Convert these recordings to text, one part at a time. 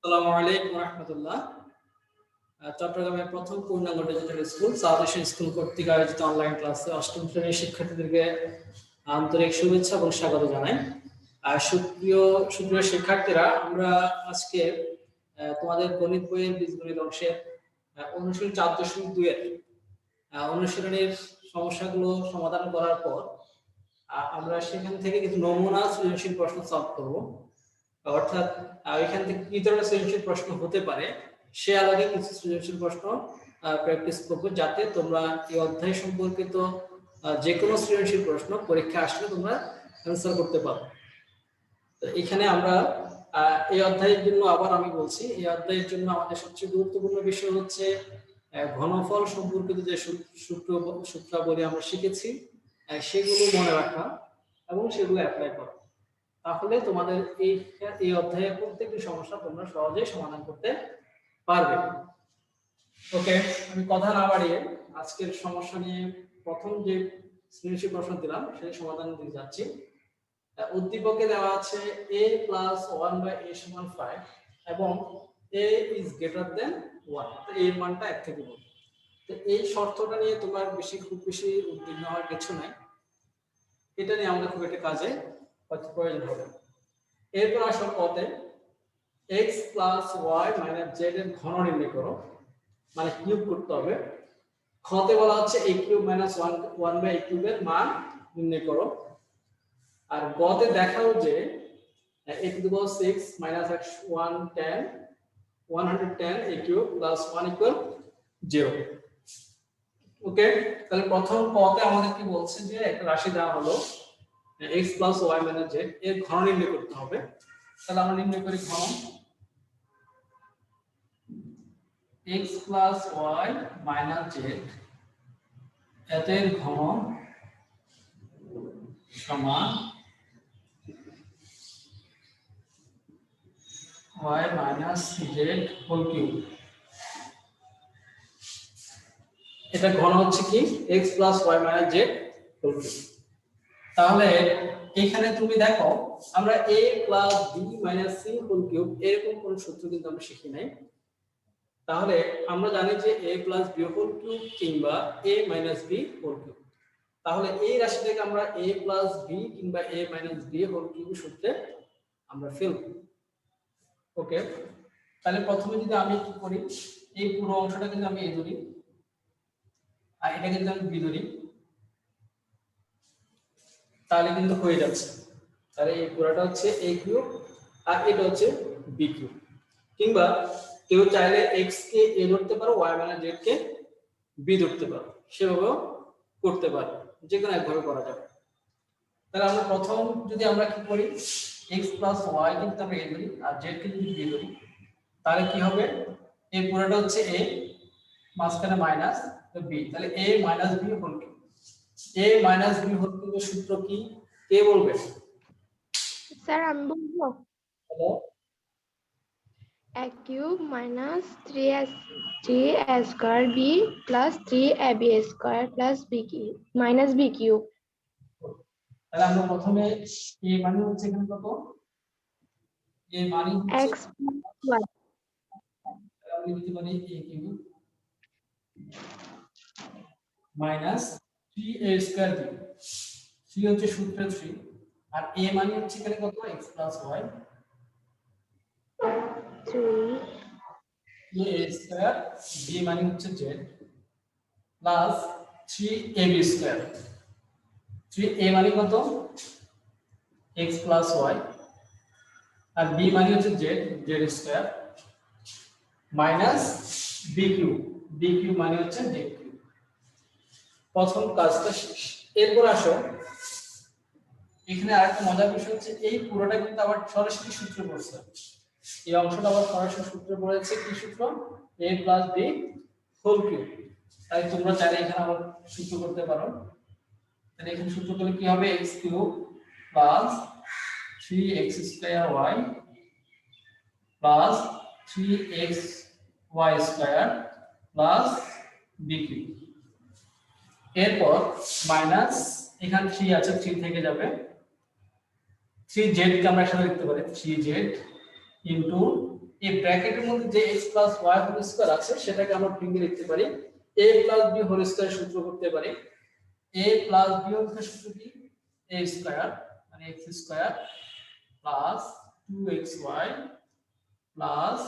আসসালামু আলাইকুম রাহমাতুল্লাহ। চট্টগ্রামের প্রথম পূর্ণাঙ্গ ডিজিটাল স্কুল সাউথ স্কুল কর্তৃক আয়োজিত অনলাইন ক্লাসে অষ্টম শ্রেণীর শিক্ষার্থীদেরকে আন্তরিক শুভেচ্ছা এবং স্বাগত জানাই। সুপ্রিয় শিক্ষার্থীরা, আমরা আজকে তোমাদের গণিত বইয়ের বীজগণিত অংশের অনুশীলন 4.2 এর অনুশীলনের সমস্যাগুলো সমাধান করার পর আমরা সেখান থেকে কিছু নমুনা সৃজনশীল প্রশ্ন সলভ করব। অর্থাৎ এখান থেকে কি ধরনের সৃজনশীল প্রশ্ন হতে পারে সে আলোকে কিছু সৃজনশীল প্রশ্ন প্র্যাকটিস করব, যাতে তোমরা এই অধ্যায় সম্পর্কিত যে কোনো সৃজনশীল প্রশ্ন পরীক্ষা আসলে তোমরা অ্যানসার করতে পারো। তো এখানে আমরা এই অধ্যায়ের জন্য আবার আমি বলছি, এই অধ্যায়ের জন্য আমাদের সবচেয়ে গুরুত্বপূর্ণ বিষয় হচ্ছে ঘনফল সম্পর্কিত যে সূত্রাবলী আমরা শিখেছি সেগুলো মনে রাখা এবং সেগুলো অ্যাপ্লাই করা। তাহলে তোমাদের এই অধ্যায়ের প্রত্যেকটি সমস্যা তোমরা সহজেই সমাধান করতে পারবে। ওকে, আমি কথা না বাড়িয়ে আজকের সমস্যা নিয়ে প্রথম যে সৃজনশীল প্রশ্ন দিলাম সেই সমাধান দিতে যাচ্ছি। উদ্দীপকে দেওয়া আছে a + 1/a = 5 এবং a is greater than 1, তো এর মানটা 1 থেকে বড়। তো এই শর্তটা নিয়ে তোমার খুব বেশি উদ্বিগ্ন হওয়ার কিছু নাই, এটা নিয়ে আমাদের খুব একটা কাজে প্রয়োজন হবে। এরপর আসো পদে x + y - z এর ঘন নির্ণয় করো, মানে কিউব করতে হবে। খতে বলা হচ্ছে a³ - 1/a³ এর মান নির্ণয় করো। আর গতে দেখাও যে a⁶ - x110 a³ + 1 = 0। ওকে, তাহলে প্রথম পদে আমাদের কি বলছে যে একটা রাশি দেওয়া হলো x + y - z এর ঘন নির্ণয় করতে হবে। তাহলে আমরা নির্ণয় করি ঘন x + y - z এর ঘন সমান y - z হোল কিউব। এটা ঘন হচ্ছে কি x + y - z whole cube. তাহলে এখানে তুমি দেখো আমরা a + b - c whole cube এরকম কোন সূত্র কিন্তু আমরা শিখি নাই। তাহলে আমরা জানি যে a + b হোল কিউব কিংবা a - b হোল কিউব। তাহলে এই রাশি থেকে আমরা a + b কিংবা a - b হোল কিউব সূত্রে আমরা ফেলব। ওকে, তাহলে প্রথমে যদি আমি কি করি, এই পুরো অংশটা কিন্তু আমি a ধরি আর এটা কিন্তু আমি b ধরি, তাহলে কিন্তু হয়ে যাচ্ছে। তাহলে এই পুরোটা হচ্ছে a³ আর এটা হচ্ছে b³। কিংবা কেউ চাইলে x কে a ধরতে পারো, y - z কে b ধরতে পারো, সেভাবেও করতে পারো, যে কোনো একভাবে করা যাবে। তাহলে আমরা প্রথম যদি আমরা কি করি, x + y কিন্তু আমরা a ধরি আর z কে যদি b ধরি, তাহলে কি হবে, এই পুরোটা হচ্ছে a মাঝখানে মাইনাস b, তাহলে a - b whole cube. a - b whole কিউবের সূত্র কি কে বলবে? স্যার আমি বলবো। Hello, a³ - 3a² b + 3ab² - b³। তাহলে আমরা প্রথমে a মানে হচ্ছে এখানে কত, a মানে হচ্ছে x + y আমি লিখতে পারি a³ মাইনাস 3a² b, 3 হচ্ছে সূত্র 3 আর a মানে হচ্ছে এখানে কত x + y 3 a² b মানে হচ্ছে z প্লাস 3ab²। 3a মানে কত x + y আর b মানে হচ্ছে z z² মাইনাস b³ মানে হচ্ছে d³। প্রথম কাজটা শেষ। এরপর আসো, এখানে আরেকটা মজার বিষয় হচ্ছে এই পুরোটা কিন্তু আবার সরাসরি সূত্র পড়ছে, এই অংশটা আবার সরাসরি সূত্র পড়েছে। কি সূত্র? a + b whole cube. তাই তোমরা চাইলে এখানে আবার সূত্র করতে পারো। তাহলে এখানে সূত্র করলে কি হবে, x³ + 3x²y + 3xy² + b³। এরপর মাইনাস এখানে 3 আছে, 3 থেকে যাবে, 3z কে আমরা একসাথে লিখতে পারি 3z ইনটু এই ব্র্যাকেটের মধ্যে যে x plus y whole square আছে সেটাকে আমরা ভেঙে লিখতে পারি a plus b whole square সূত্র করতে পারি a plus b whole square সূত্র কি a স্কয়ার মানে x square plus 2xy plus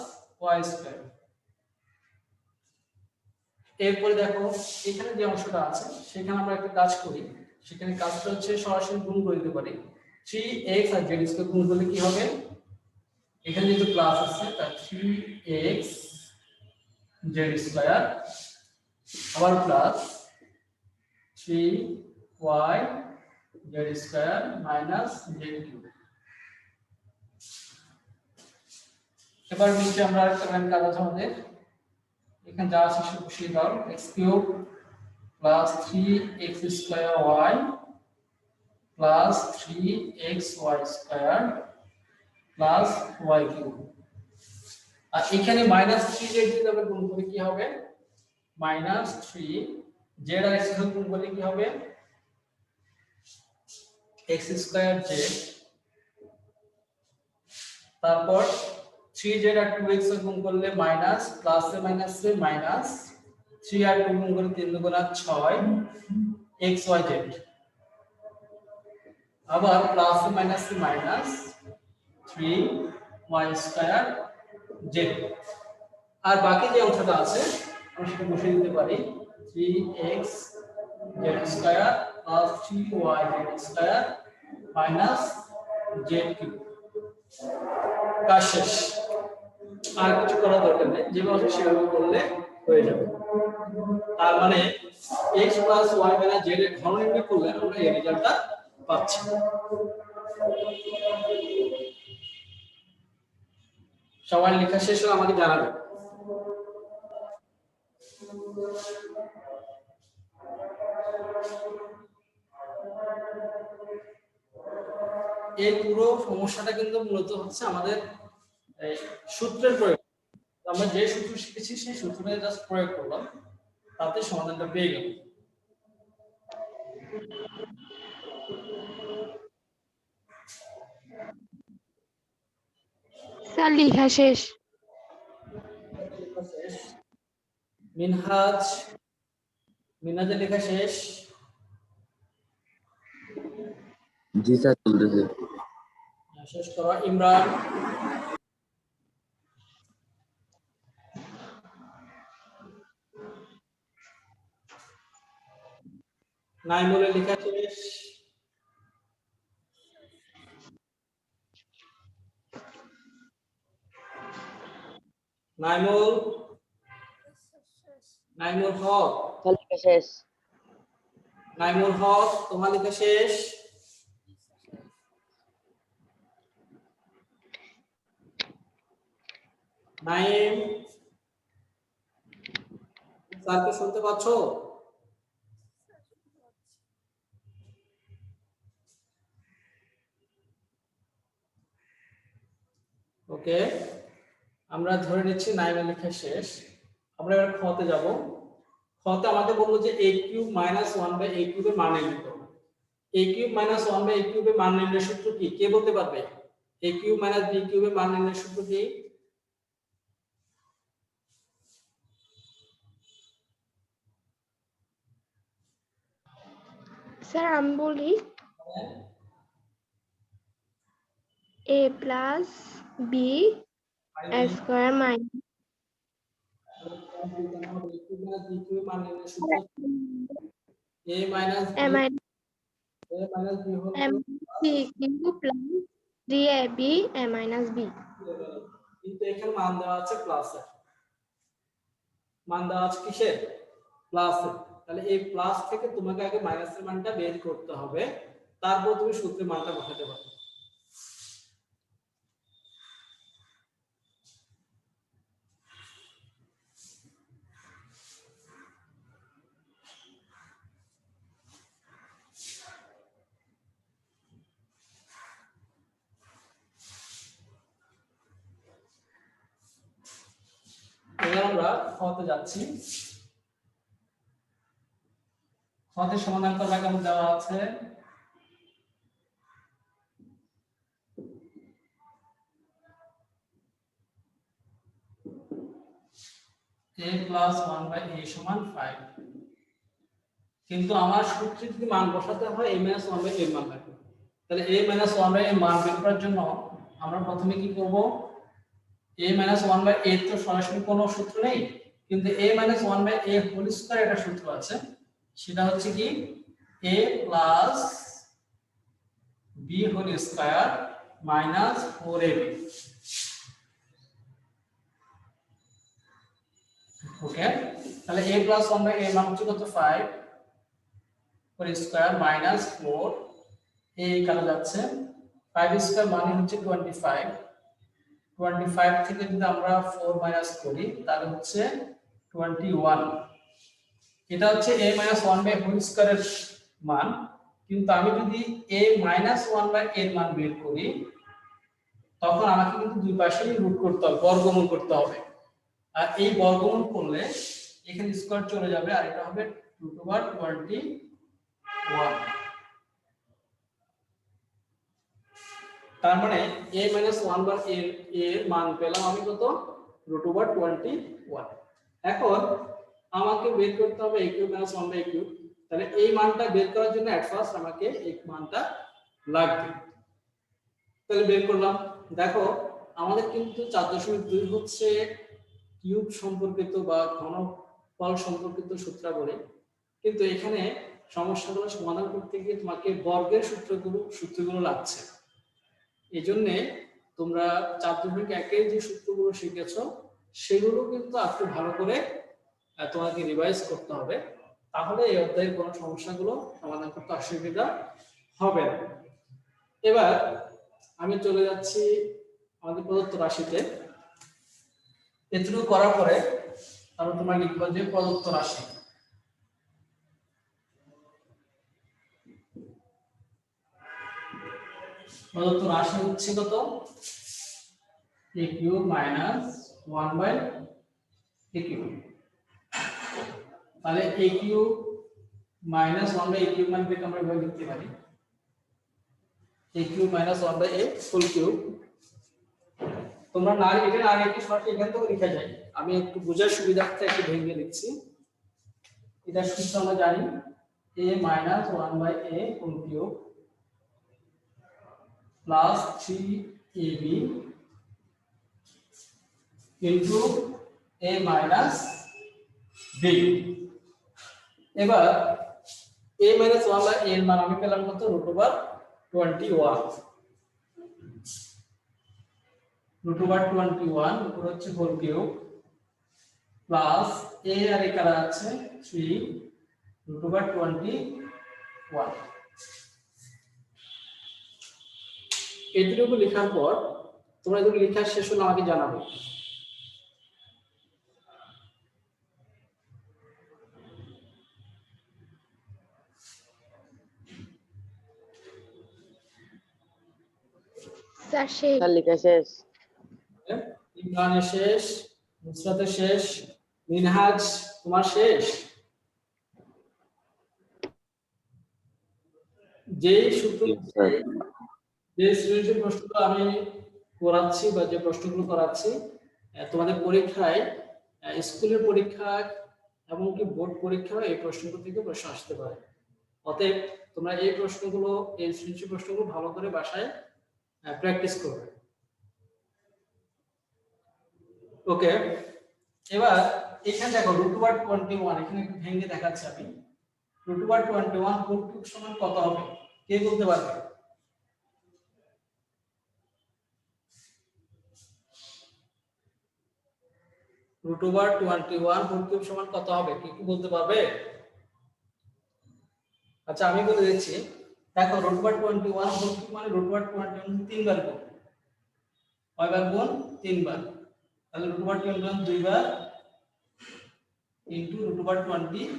y square. এরপরে দেখো এখানে যে অংশটা আছে সেখানে আমরা একটা কাজ করি, সেখানে কাজটা হচ্ছে সরাসরি গুণ করে দিতে পারি 3x আর z স্কয়ার গুণ করলে কি হবে, এখানে যেহেতু প্লাস আছে তাই 3x z স্কয়ার আবার plus 3y z square minus z cube. এবার নিচে আমরা আরেকটা লাইন কাজ আছে আমাদের, এখানে যা আছে সেটা বসিয়ে দাও x cube plus 3x square y plus 3xy square plus y cube. আর এখানে মাইনাস 3z দিয়ে আমরা গুণ করে কি হবে, মাইনাস 3 z আর x এর গুণ করলে কি হবে x স্কয়ার z, তারপর 3z আর 2x এর গুণ করলে মাইনাস প্লাস এ মাইনাস এ মাইনাস 3 আর 2 গুণ করে 3 দুগুণা 6 xyz, আবার প্লাস এ মাইনাস এ মাইনাস 3y স্কয়ার z। আর বাকি যে অংশটা আছে আমরা সেটা বসিয়ে দিতে পারি 3x z square plus 3y z square minus z cube. কাজ শেষ, আর কিছু করার দরকার নেই, যেভাবে সেভাবে করলে হয়ে যাবে। তার মানে x plus y minus z এর ঘন নির্ণয় করলে আমরা এই রেজাল্টটা পাচ্ছি। সবার লেখা শেষ হলে আমাকে জানাবে। এই পুরো সমস্যাটা কিন্তু মূলত হচ্ছে আমাদের সূত্রের প্রয়োগ। আমরা যে সূত্র শিখেছি সেই সূত্রটা জাস্ট প্রয়োগ করলাম, তাতে সমাধানটা পেয়ে গেল। স্যার লেখা শেষ। মিনহাজের লেখা শেষ? জি স্যার চলতেছে। শেষ করো। ইমরান? নাইমুলের লেখা শেষ? নাইমুল? নাইমুল হক? লেখা শেষ। নাইমুল হক তোমার লেখা শেষ? নাইম স্যারকে শুনতে পাচ্ছ? ওকে, আমরা ধরে নিচ্ছি নাইমের লেখা শেষ। আমরা এবার খতে যাব। খতে আমাকে বললো যে a কিউব মাইনাস 1/a কিউবের মান নির্ণয় করো। a কিউব মাইনাস 1/a কিউবের মান নির্ণয়ের সূত্র কি কে বলতে পারবে? a কিউব মাইনাস b কিউবের মান নির্ণয়ের সূত্র কি? স্যার আমি বলি a plus b square minus a minus b whole c cube plus 3ab a minus b। কিন্তু এখানে মান দেওয়া আছে প্লাসের, মান দেওয়া আছে কিসের? প্লাসের। তাহলে এই প্লাস থেকে তোমাকে আগে মাইনাসের মানটা বের করতে হবে, তারপর তুমি সূত্রের মানটা বসাতে পারবে। এবার আমরা খতে যাচ্ছি। খতে সমাধান করার আগে আমাদের দেওয়া আছে a প্লাস 1/a সমান 5, কিন্তু আমার সূত্রে যদি মান বসাতে হয় a মাইনাস 1/a এর মান লাগবে। তাহলে a মাইনাস 1/a এর মান বের করার জন্য আমরা প্রথমে কি করব, a মাইনাস 1/a তো সরাসরি কোনো সূত্র নেই, কিন্তু a minus 1/a whole square একটা সূত্র আছে, সেটা হচ্ছে কি a plus b whole square minus 4ab। Okay, তাহলে a প্লাস 1/a এর মান হচ্ছে কত 5 হোল স্কয়ার মাইনাস 4, a কাটা যাচ্ছে 5 স্কয়ার মানে হচ্ছে 25, 25 থেকে যদি আমরা 4 মাইনাস করি তাহলে হচ্ছে 21। এটা হচ্ছে a মাইনাস 1/a হোল স্কয়ারের মান, কিন্তু আমি যদি a মাইনাস 1/a এর মান বের করি তখন আমাকে কিন্তু দুই পাশেই রুট করতে হবে, বর্গমূল করতে হবে। আর এই বর্গমূল করলে এখানে স্কয়ার চলে যাবে আর এটা হবে √21। তার মানে a মাইনাস 1/a এর মান পেলাম আমি কত √21। এখন আমাকে বের করতে হবে a cube minus 1/a cube. তাহলে এই মানটা বের করার জন্য এট ফার্স্ট আমাকে এই মানটা লাগবে। তাহলে বের করলাম। দেখো আমাদের কিন্তু 4.2 হচ্ছে কিউব সম্পর্কিত বা ঘনফল সম্পর্কিত সূত্রাবলী, কিন্তু এখানে সমস্যাগুলো সমাধান করতে গিয়ে তোমাকে বর্গের সূত্রগুলো লাগছে। এই জন্য তোমরা 4.1 যে সূত্রগুলো শিখেছো সেগুলো কিন্তু একটু ভালো করে তোমাকে রিভাইজ করতে হবে, তাহলে এই অধ্যায়ের কোনো সমস্যাগুলো সমাধান করতে অসুবিধা হবে না। এবার আমি চলে যাচ্ছি আমাদের প্রদত্ত রাশিতে। এটুকু করার পরে তাহলে তোমরা লিখবে যে প্রদত্ত রাশি। প্রদত্ত রাশি হচ্ছে কত a cube minus 1/a cube. তাহলে a cube minus 1/a cube মানে আমরা এভাবে লিখতে পারি a cube minus 1/a full cube. তোমরা না এটা না লিখে সরাসরি এখান থেকে লেখা যায়, আমি একটু বোঝার সুবিধার্থে একটু ভেঙে লিখছি। এটা সূত্র আমরা জানি a minus 1/a full cube plus 3ab into a minus b। এবার a মাইনাস 1/a এর মান আমি পেলাম কত √21। √21 উপর হচ্ছে হোল কিউব প্লাস a আর এ কারা আছে 3 √21। এটুকু লেখার পর তোমরা যদি লেখা শেষ হলে আমাকে জানাবে। স্যার শেষ। লেখা শেষ। ইমরানের শেষ, নুসরাতের শেষ, মিনহাজ তোমার শেষ। যে সূত্র যে সৃজনশীল প্রশ্নগুলো আমি করাচ্ছি বা যে প্রশ্নগুলো করাচ্ছি তোমাদের পরীক্ষায়, স্কুলের পরীক্ষা এমনকি বোর্ড পরীক্ষায় এই প্রশ্নগুলো থেকে প্রশ্ন আসতে পারে। অতএব তোমরা এই প্রশ্নগুলো, এই সৃজনশীল প্রশ্নগুলো ভালো করে বাসায় প্র্যাকটিস করবে। ওকে, এবার এখানে দেখো √21 এখানে একটু ভেঙে দেখাচ্ছি আমি। √21 হোল কিউব সমান কত হবে কে বলতে পারবে? √21 হোল কিউব সমান কত হবে কি বলতে পারবে? আচ্ছা আমি বলে দিচ্ছি। দেখো √21 হোল কিউব মানে √21 তিনবার গুণ, কয়বার গুণ? তিনবার। তাহলে √21 দুইবার ইনটু √21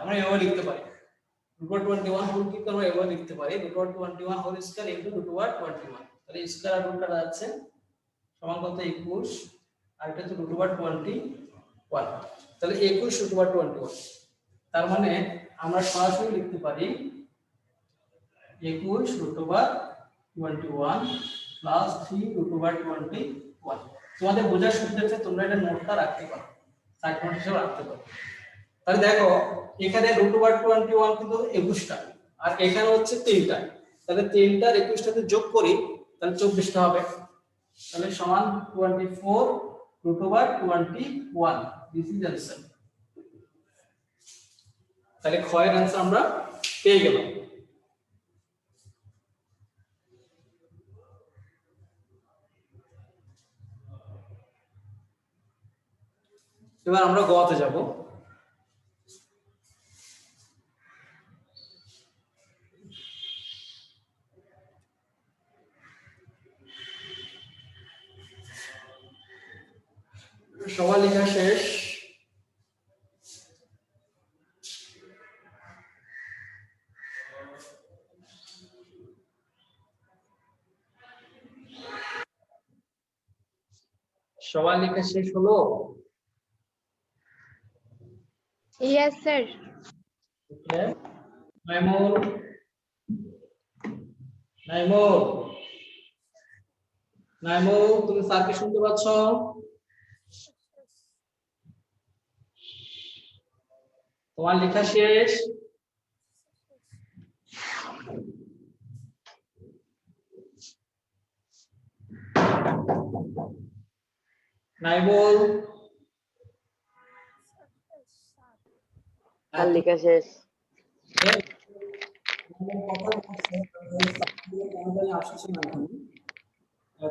আমরা এভাবে লিখতে পারি। √21 হোল কিউব আমরা এভাবে লিখতে পারি √21 হোল স্কয়ার ইনটু √21। তাহলে স্কয়ার আর রুট কাটা যাচ্ছে সমান কত 21 আর এটা হচ্ছে √21। তাহলে 21 √21। তার মানে আমরা সরাসরি লিখতে পারি 21 √21 প্লাস 3 √21। তোমাদের বোঝার সুবিধার্থে তোমরা এটা নোটটা রাখতে পারো। সাইড নোট হিসেবে রাখতে পারো। তাহলে দেখো এখানে √21 কিন্তু 21টা আর এখানে হচ্ছে 3টা, তাহলে 3টার 21টাতে যোগ করি তাহলে 24টা হবে, তাহলে সমান 24√21। This is answer. তাহলে খ এর आंसर আমরা পেয়ে গেলাম। এবার আমরা গ তে যাব। সবার লেখা শেষ। সবার লেখা শেষ হলো? Yes, sir. ওকে, নাইমুল, নাইমুল, নাইমুল তুমি স্যারকে শুনতে পাচ্ছ? তোমার লেখা শেষ? নাইমুল আর লেখা শেষ।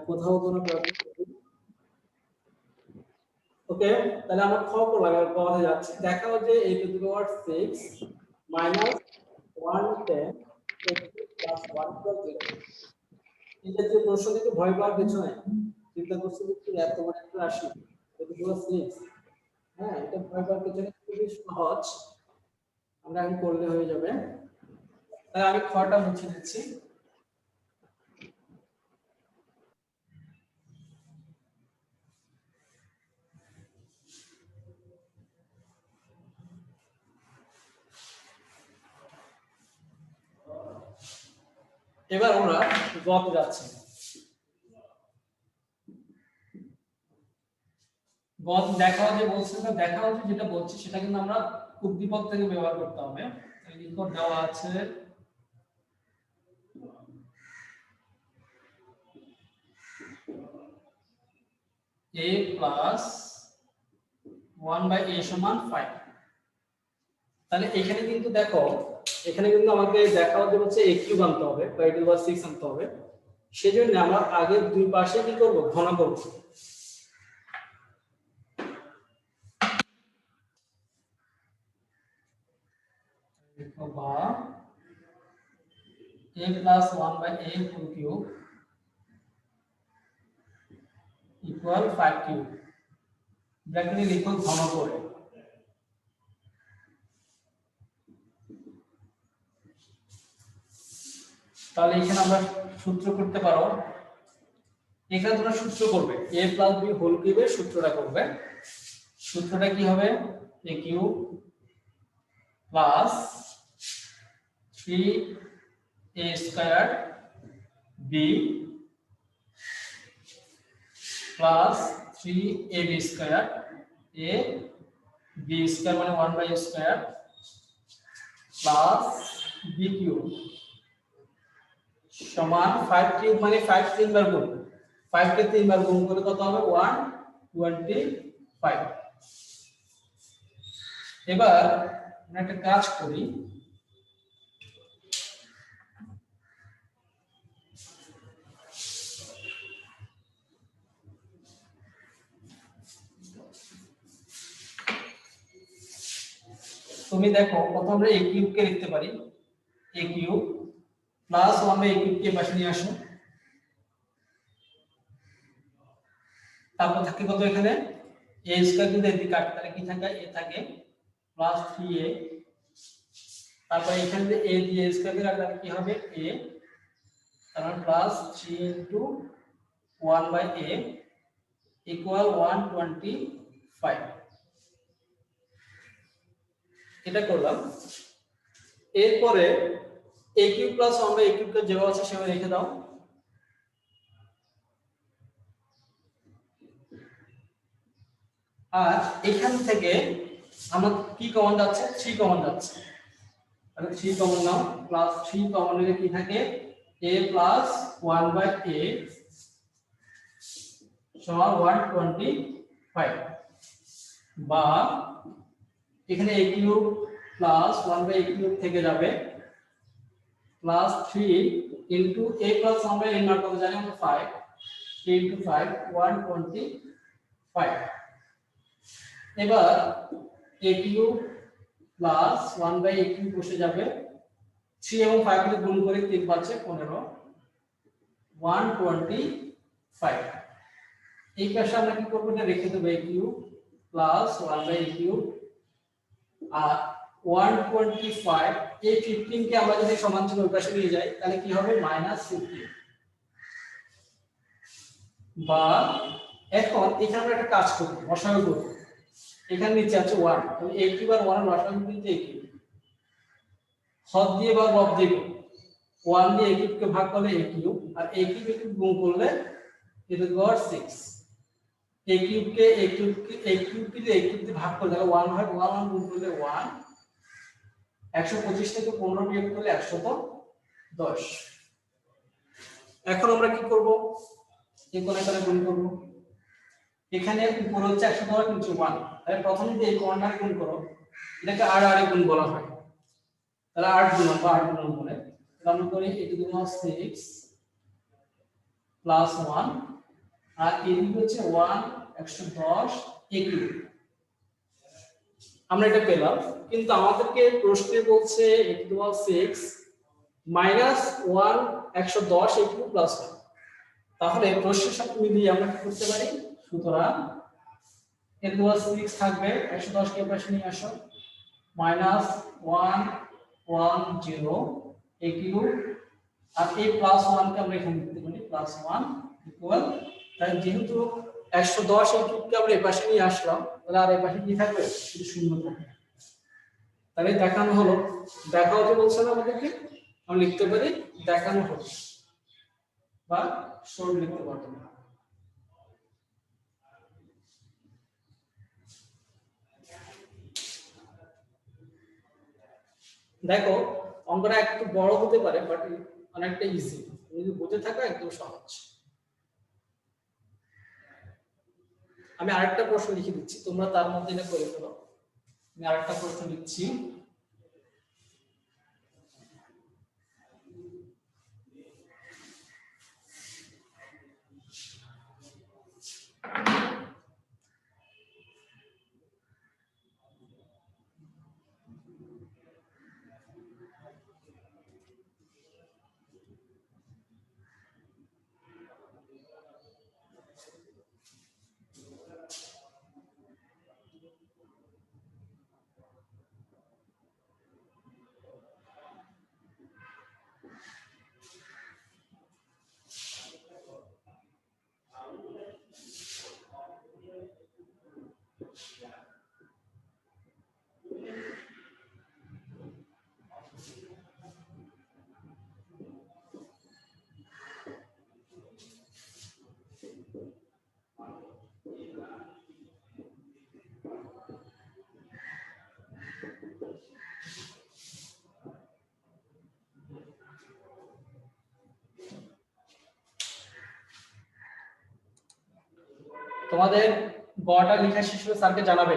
কোথাও কোনো ওকে, তাহলে আমরা খ করব, আগে কথা যাচ্ছে। দেখাও যে a to the power 6 minus 110 plus 1 plus 0। এটা যে প্রশ্ন থেকে ভয় পাওয়ার কিছু নাই, চিন্তা করছি যে এত বড় একটা রাশি a to the power 6, হ্যাঁ এটা ভয় পাওয়ার কিছু নেই, খুবই সহজ, আমরা এখন করলে হয়ে যাবে। তাহলে আমি খটা মুছে দিচ্ছি। এবার আমরা গতে যাচ্ছি। গত দেখাও যে বলছে না, দেখাও যে যেটা বলছি সেটা কিন্তু আমরা উদ্দীপক থেকে ব্যবহার করতে হবে। এই লিখো দেওয়া আছে a plus 1/a সমান 5। তাহলে এখানে কিন্তু দেখো, এখানে কিন্তু আমাকে দেখাও যে হচ্ছে a কিউব আনতে হবে বা a to the power 6 আনতে হবে। সেজন্য আমরা আগে দুই পাশে কি করব, ঘন করব। লিখো বা a plus 1/a whole cube equal 5 cube, ব্র্যাকেটে লিখো ঘন করে। তাহলে এখানে আমরা সূত্র করতে পারো, এখানে তোমরা সূত্র করবে a plus b হোল কিউবের সূত্রটা করবে। সূত্রটা কি হবে, a cube plus 3a square b plus 3ab square, a b square মানে 1/a square plus b cube সমান 5 কিউব মানে 5 তিনবার গুণ, 5 কে তিনবার গুণ করে কত হবে 125। এবার আমরা একটা কাজ করি, তুমি দেখো প্রথমে আমরা a কিউব কে লিখতে পারি, a cube plus 1/a cube কে পাশে নিয়ে আসো, তারপর থাকে কত এখানে a স্কয়ার যদি এদিকে কাটে তাহলে কি থাকে, a থাকে প্লাস 3a, তারপর এখানে যে a দিয়ে স্কয়ার দিয়ে রাখলে কি হবে a, তারপর প্লাস 3 ইনটু 1/a ইকুয়াল 125। এটা করলাম। এরপরে a cube plus 1/a cube কে যেভাবে আছে সেভাবে রেখে দাও। আর এখান থেকে আমার কি কমন যাচ্ছে 3 কমন যাচ্ছে তাহলে 3 কমন নাও প্লাস 3 কমন নিলে কি থাকে a প্লাস 1/a সমান 125 বা এখানে a cube plus 1/a cube থেকে যাবে plus 3 into a plus 1/a এর মান কত জানি আমরা 5 3 ইনটু 5 125 এবার a cube plus 1/a cube বসে যাবে 3 এবং 5 কে গুণ করে 3 পাচ্ছে 15 125 এই পাশে আমরা কি করব এটা রেখে দেব a cube plus 1/a cube আর 125 এই 15 কে আমরা যদি সমান চিহ্ন ওই পাশে নিয়ে যাই তাহলে কি হবে -15 বা এখন এখানে আমরা একটা কাজ করব লসাগু করব এখানে নিচে আছে 1 তাহলে a কিউব আর 1 এর লসাগু কিন্তু a কিউব হর দিয়ে বা লব দিয়ে 1 দিয়ে a কিউব কে ভাগ করলে a কিউব আর a কিউব কে গুণ করলে a to the power 6 a cube কে a কিউব দিয়ে ভাগ করলে 1 হয় 1 গুণ করলে 1 125 থেকে 15 বিয়োগ করলে 110 এখন আমরা কি করব এই কোণে কোণে গুণ করব এখানে উপর হচ্ছে 110 নিচে 1 তাহলে প্রথমে যে এই কোণটাকে গুণ করো এটাকে আর আর গুণ বলা হয় তাহলে 8 গুণ বা 8 গুণ করে তাহলে আমরা করি a to the power 6 plus 1 আর এই হচ্ছে 1 110 a কিউব আমরা এটা পেলাম কিন্তু আমাদেরকে প্রশ্নে বলছে a to the power 6 minus 1 110 a cube plus 1 তাহলে প্রশ্নের সাথে মিলিয়ে আমরা কি করতে পারি সুতরাং a টু দি পাওয়ার 6 থাকবে 110 কে পাশে নিয়ে আসো মাইনাস 110 a কিউব আর a প্লাস 1 কে আমরা এখানে লিখতে পারি প্লাস 1 ইকুয়াল তাই যেহেতু 110 এর কিউবকে আমরা এই পাশে নিয়ে আসলাম তাহলে আর এই পাশে কি থাকবে শুধু শূন্য থাকবে তাহলে দেখানো হলো দেখা হতে বলছে না আমাদেরকে আমরা লিখতে পারি দেখানো হলো বা শোড লিখতে পারবো দেখো অঙ্কটা একটু বড় হতে পারে বাট অনেকটা ইজি যদি বুঝে থাকো একদম সহজ আমি আরেকটা প্রশ্ন লিখে দিচ্ছি তোমরা তার মধ্যে এটা করে ফেলো আমি আরেকটা প্রশ্ন লিখছি তোমাদের গটা লেখা শেষ হলে স্যারকে জানাবে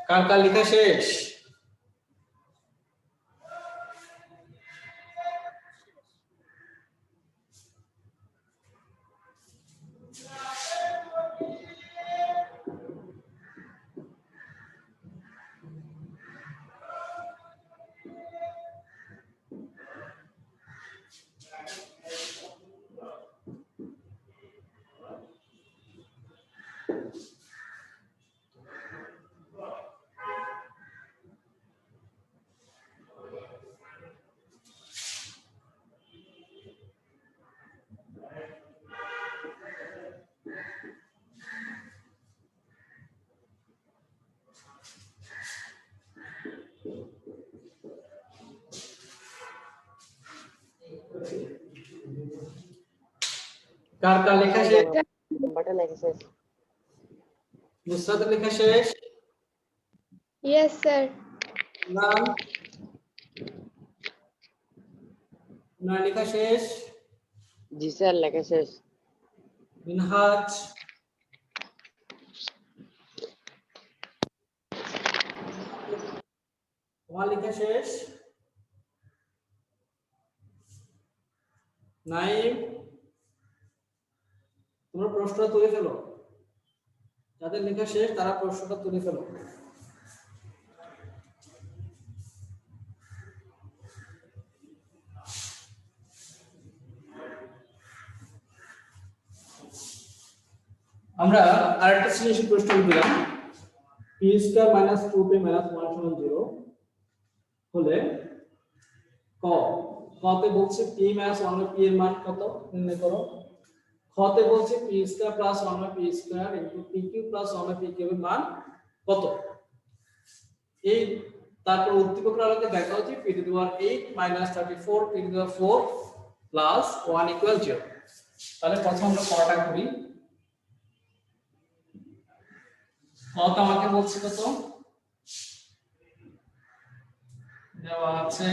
কার কার লেখা শেষ কার কার লেখা শেষ? নাম্বারটা লেখা শেষ। নুসরাতের লেখা শেষ? Yes, sir. নাম না লেখা শেষ? জি স্যার, লেখা শেষ। মিনহাজ তোমার লেখা শেষ? নাইম তোমরা প্রশ্নটা তুলে ফেলো, যাদের লেখা শেষ তারা প্রশ্নটা তুলে ফেলো। আমরা আরেকটা সৃজনশীল প্রশ্ন দিলাম, p square minus 2p minus 1 সমান 0 হলে ক তে বলছে p মাইনাস 1 বাই p এর মান কত নির্ণয় করো। খ তে বলছে p square plus 1 by p square into p cube plus 1 by p cube এর মান কত। এই তারপর উদ্দীপকের আলোকে দেখা হচ্ছে p two the power 8 minus 34 p two the power 4 plus 1 equal 0। তাহলে প্রথমে আমরা পড়াটা করি। কত আমাকে বলছে কত দেওয়া আছে,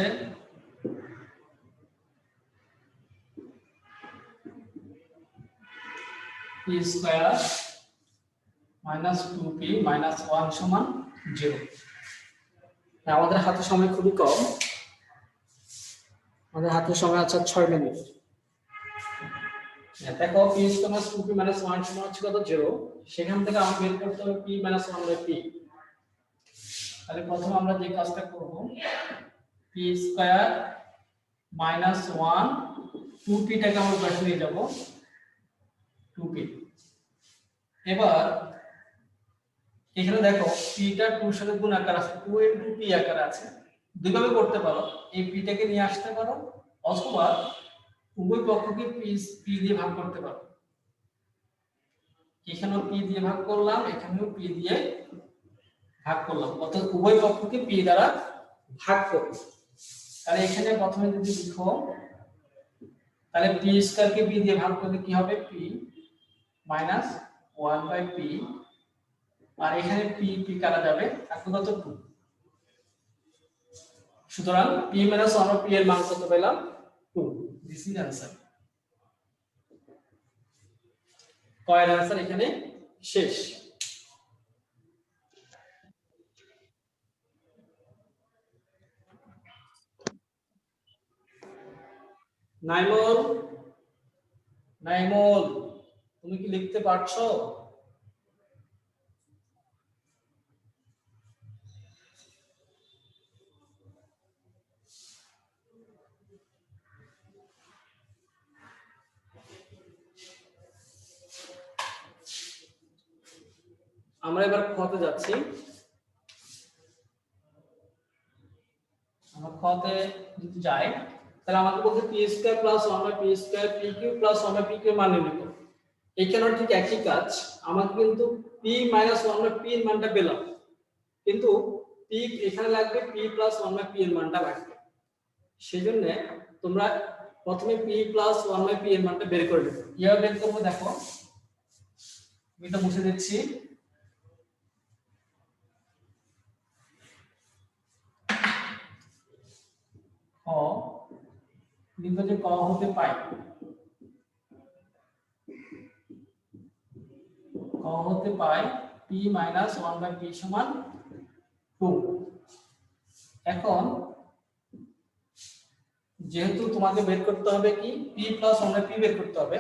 p square minus 2p minus 1 সমান 0। আমাদের হাতে সময় খুবই কম, আমাদের হাতে সময় আছে 6 মিনিট। দেখো p square minus 2p minus 1 সমান হচ্ছে কত 0, সেখান থেকে আমরা বের করতে হবে p মাইনাস 1 বাই p। তাহলে প্রথমে আমরা যে কাজটা করব, p স্কয়ার মাইনাস 1 2p টাকে আমরা পাশে নিয়ে যাব 2p। এবার এখানে দেখো p টা 2 এর সাথে গুণ আকার আছে, 2 ইনটু p আকার আছে। দুইভাবে করতে পারো, এই p টাকে নিয়ে আসতে পারো অথবা উভয় পক্ষকে p দিয়ে ভাগ করতে পারো। এখানেও p দিয়ে ভাগ করলাম, এখানেও p দিয়ে ভাগ করলাম, অর্থাৎ উভয় পক্ষকে p দ্বারা ভাগ করব। তাহলে এখানে প্রথমে যদি লিখো, তাহলে p স্কয়ার কে p দিয়ে ভাগ করলে কি হবে, p মাইনাস 1 বাই p, আর এখানে p কাটা যাবে, থাকবে কত 2। সুতরাং p মাইনাস 1 বাই p এর মান কত পেলাম 2। This is answer. কয়ের आंसर এখানে শেষ। নাইমুল নাইমুল তুমি কি লিখতে পারছো? আমরা এবার খতে যাচ্ছি। আমরা খতে যদি যাই তাহলে আমাকে বলতে p square plus 1 by p square p cube plus 1 by p cube মান নির্ণয় করো। এখানেও ঠিক একই কাজ, আমাকে কিন্তু p মাইনাস 1 বাই p এর মানটা পেলাম, কিন্তু p এখানে লাগবে p প্লাস 1 বাই p এর মানটা লাগবে। সেজন্য তোমরা প্রথমে p প্লাস 1 বাই p এর মানটা বের করে নেবে। কিভাবে বের করব দেখো, আমি এটা মুছে দিচ্ছি। ক লিখো যে ক হতে পাই, ক হতে পাই p মাইনাস 1 বাই p সমান 2। এখন যেহেতু তোমাকে বের করতে হবে কি p প্লাস 1 বাই p বের করতে হবে,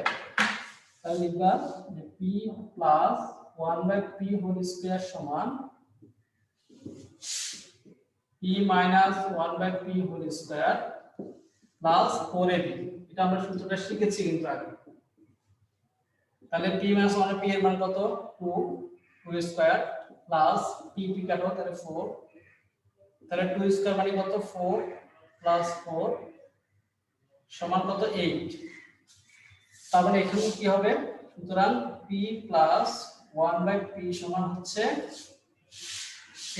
তাহলে লিখবা যে p plus 1 by p whole square সমান p minus 1 by p whole square plus 4ab। এটা আমরা সূত্রটা শিখেছি কিন্তু আগে। তাহলে p মাইনাস 1 বাই p এর মান কত 2 স্কয়ার প্লাস p কাটো তাহলে 4, তাহলে 2 স্কয়ার মানে কত 4 প্লাস 4 সমান কত 8। তার মানে এখানে কি হবে, সুতরাং p প্লাস 1 বাই p সমান হচ্ছে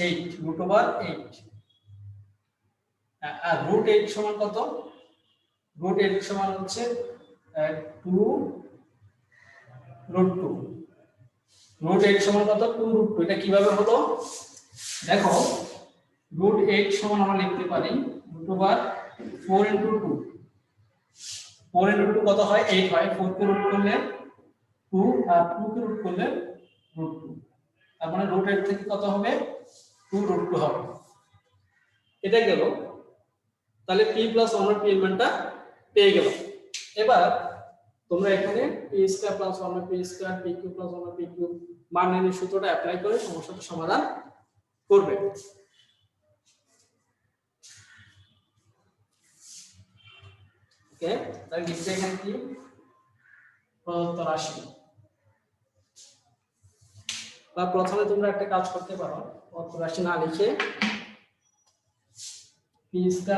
8 রুট ওভার 8। আর রুট 8 সমান কত, রুট 8 সমান হচ্ছে 2 √2 √8 সমান কত 2 √2 এটা কিভাবে হলো দেখো √8 সমান আমরা লিখতে পারি √4 * 2 4 * 2 কত হয় 8 হয় 4 কে রুট করলে 2 আর 2 কে রুট করলে √2 তার মানে √8 থেকে কত হবে 2 √2 হবে এটা গেল তাহলে p + 1/p এর মানটা পেয়ে গেল এবার তোমরা এখানে p² + 1/p², pq + 1/pq মান নির্ণয়ের সূত্রটা অ্যাপ্লাই করে সমস্যাটা সমাধান করবে ওকে তাহলে লিখতে এখানে কি প্রদত্ত রাশি বা প্রথমে তোমরা একটা কাজ করতে পারো প্রদত্ত রাশি না লিখে p² +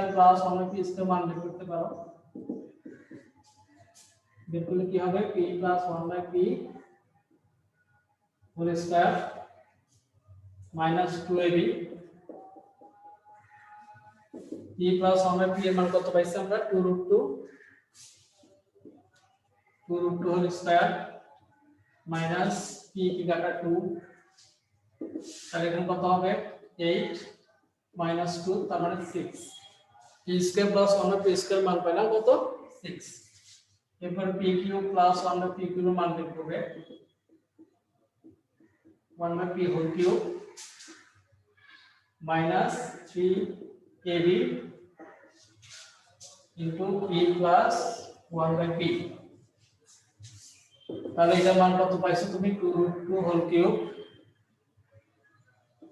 1/p² মান বের করতে পারো বের করলে কি হবে p + 1/p² - 2ab p + 1/p এর মান কত পাইছি আমরা 2 √2 2 √2 স্কয়ার মাইনাস p কি কাটা 2 তাহলে এখানে কত হবে 8 - 2 তার মানে 6 p² + 1/p² মান পেলাম কত 6 এরপর pq + 1/pq এর মান বের করবে 1/p³ minus 3ab into p plus 1/p তাহলে এটার মান কত পাইছো তুমি 2√2³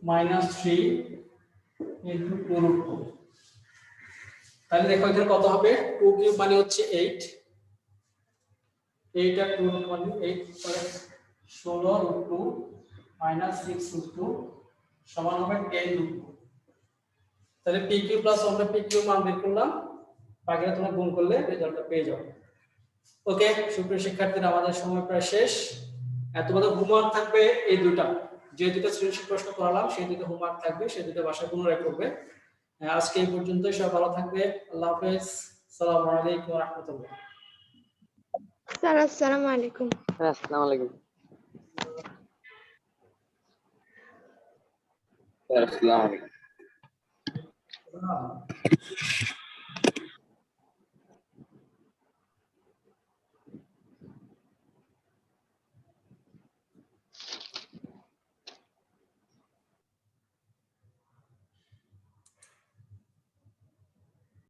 minus 3 into 2√2 তাহলে দেখো এখানে কত হবে 2³ মানে হচ্ছে 8 8 আর 2 মানে 8 তাহলে 16√2 minus 6√2 সমান হবে 10√2 তাহলে pq + 1/pq মান বের করলাম বাকিটা তোমরা গুণ করলে রেজাল্টটা পেয়ে যাবে ওকে সুপ্রিয় শিক্ষার্থীরা আমাদের সময় প্রায় শেষ তোমাদের হোমওয়ার্ক থাকবে এই দুটো যে দুটো সৃজনশীল প্রশ্ন করালাম সেই দুটো হোমওয়ার্ক থাকবে সেই দুটো বাসায় পুনরায় করবে আজকে এই পর্যন্তই সবাই ভালো থাকবে আল্লাহ হাফেজ আসসালামু আলাইকুম ওয়া রাহমাতুল্লাহ স্যার আসসালামু আলাইকুম আসসালামু আলাইকুম আসসালামু আলাইকুম হ্যাঁ